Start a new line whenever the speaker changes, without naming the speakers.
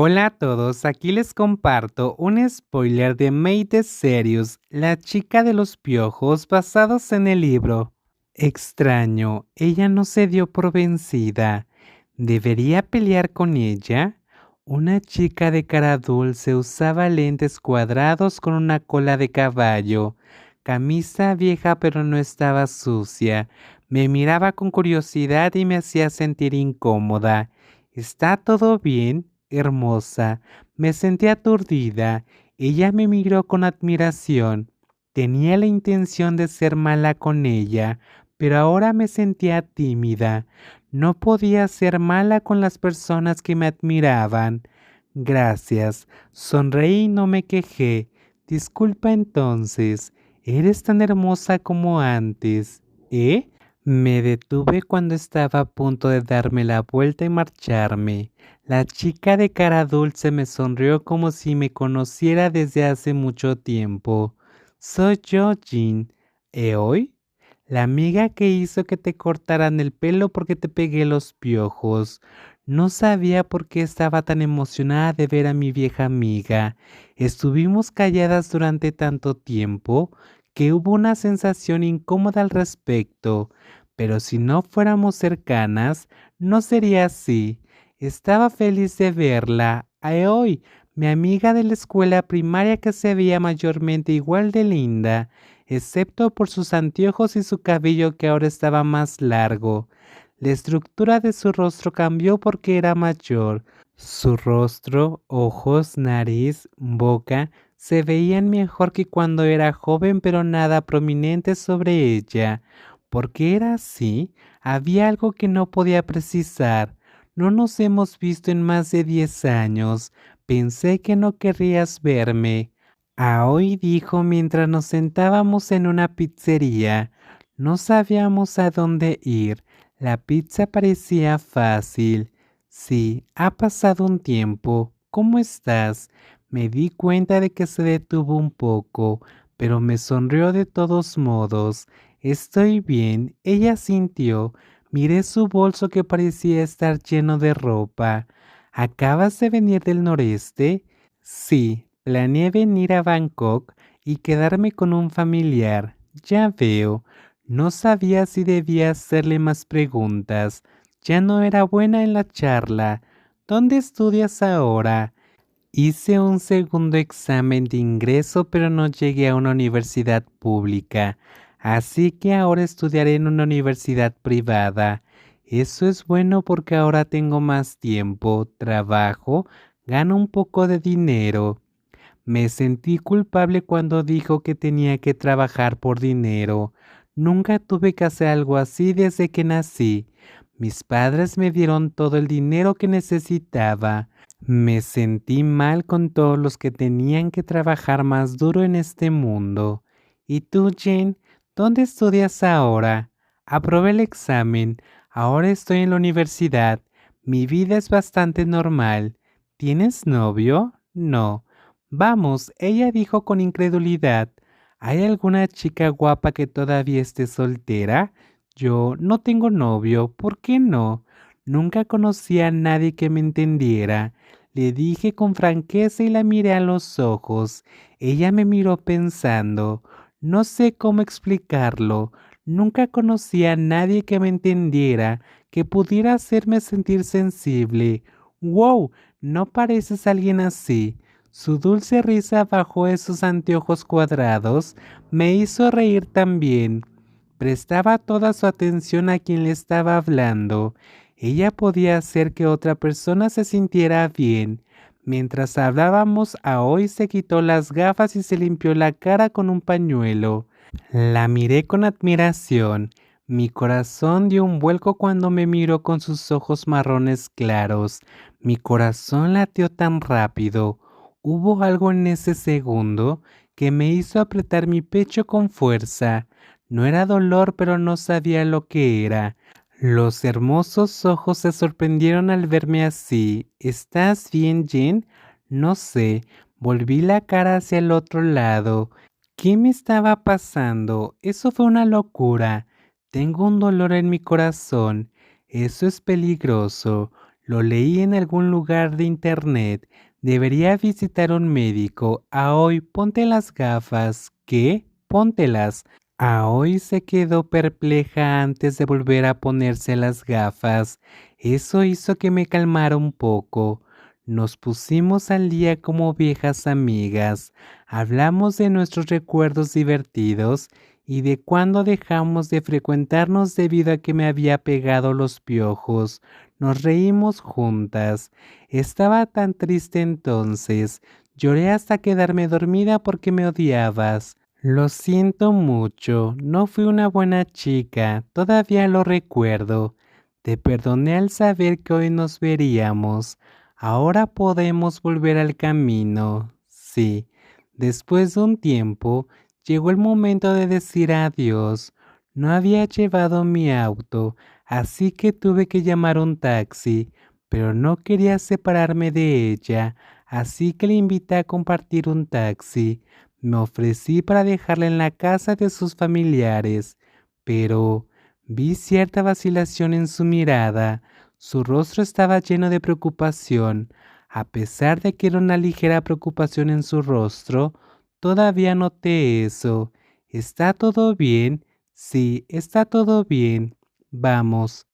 Hola a todos, aquí les comparto un spoiler de Maid the Serious, la chica de los piojos, basados en el libro. Extraño, ella no se dio por vencida. ¿Debería pelear con ella? Una chica de cara dulce usaba lentes cuadrados con una cola de caballo, camisa vieja pero no estaba sucia. Me miraba con curiosidad y me hacía sentir incómoda. ¿Está todo bien, hermosa? Me sentí aturdida. Ella me miró con admiración. Tenía la intención de ser mala con ella, pero ahora me sentía tímida. No podía ser mala con las personas que me admiraban. Gracias. Sonreí y no me quejé. Disculpa entonces. Eres tan hermosa como antes. ¿Eh? Me detuve cuando estaba a punto de darme la vuelta y marcharme. La chica de cara dulce me sonrió como si me conociera desde hace mucho tiempo. Soy yo, Jean. ¿Hoy? La amiga que hizo que te cortaran el pelo porque te pegué los piojos. No sabía por qué estaba tan emocionada de ver a mi vieja amiga. Estuvimos calladas durante tanto tiempo que hubo una sensación incómoda al respecto. Pero si no fuéramos cercanas, no sería así. Estaba feliz de verla. Hoy, mi amiga de la escuela primaria que se veía mayormente igual de linda, excepto por sus anteojos y su cabello que ahora estaba más largo. La estructura de su rostro cambió porque era mayor. Su rostro, ojos, nariz, boca se veían mejor que cuando era joven, pero nada prominente sobre ella. ¿Por qué era así? Había algo que no podía precisar. No nos hemos visto en más de 10 años. Pensé que no querrías verme. Aoi dijo mientras nos sentábamos en una pizzería. No sabíamos a dónde ir. La pizza parecía fácil. Sí, ha pasado un tiempo. ¿Cómo estás? Me di cuenta de que se detuvo un poco, pero me sonrió de todos modos. Estoy bien, ella sintió. Miré su bolso que parecía estar lleno de ropa. ¿Acabas de venir del noreste? Sí, planeé venir a Bangkok y quedarme con un familiar. Ya veo. No sabía si debía hacerle más preguntas. Ya no era buena en la charla. ¿Dónde estudias ahora? Hice un segundo examen de ingreso, pero no llegué a una universidad pública, así que ahora estudiaré en una universidad privada. Eso es bueno porque ahora tengo más tiempo, trabajo, gano un poco de dinero. Me sentí culpable cuando dijo que tenía que trabajar por dinero. Nunca tuve que hacer algo así desde que nací. Mis padres me dieron todo el dinero que necesitaba. Me sentí mal con todos los que tenían que trabajar más duro en este mundo. ¿Y tú, Jen? ¿Dónde estudias ahora? Aprobé el examen. Ahora estoy en la universidad. Mi vida es bastante normal. ¿Tienes novio? No. Vamos, ella dijo con incredulidad. ¿Hay alguna chica guapa que todavía esté soltera? Yo no tengo novio. ¿Por qué no? Nunca conocí a nadie que me entendiera. Le dije con franqueza y la miré a los ojos. Ella me miró pensando. No sé cómo explicarlo. Nunca conocí a nadie que me entendiera, que pudiera hacerme sentir sensible. ¡Wow! No pareces alguien así. Su dulce risa bajo esos anteojos cuadrados me hizo reír también. Prestaba toda su atención a quien le estaba hablando. Ella podía hacer que otra persona se sintiera bien. Mientras hablábamos, Aoi se quitó las gafas y se limpió la cara con un pañuelo. La miré con admiración. Mi corazón dio un vuelco cuando me miró con sus ojos marrones claros. Mi corazón latió tan rápido. Hubo algo en ese segundo que me hizo apretar mi pecho con fuerza. No era dolor, pero no sabía lo que era. Los hermosos ojos se sorprendieron al verme así. ¿Estás bien, Jen? No sé. Volví la cara hacia el otro lado. ¿Qué me estaba pasando? Eso fue una locura. Tengo un dolor en mi corazón. Eso es peligroso. Lo leí en algún lugar de internet. Debería visitar un médico. Aoi, ponte las gafas. ¿Qué? Póntelas. Aoi se quedó perpleja antes de volver a ponerse las gafas. Eso hizo que me calmara un poco. Nos pusimos al día como viejas amigas. Hablamos de nuestros recuerdos divertidos y de cuando dejamos de frecuentarnos debido a que me había pegado los piojos. Nos reímos juntas. Estaba tan triste entonces. Lloré hasta quedarme dormida porque me odiabas. Lo siento mucho, no fui una buena chica, todavía lo recuerdo. Te perdoné al saber que hoy nos veríamos. Ahora podemos volver al camino. Sí, después de un tiempo, llegó el momento de decir adiós. No había llevado mi auto, así que tuve que llamar un taxi, pero no quería separarme de ella, así que le invité a compartir un taxi. Me ofrecí para dejarla en la casa de sus familiares, pero vi cierta vacilación en su mirada. Su rostro estaba lleno de preocupación. A pesar de que era una ligera preocupación en su rostro, todavía noté eso. ¿Está todo bien? Sí, está todo bien. Vamos.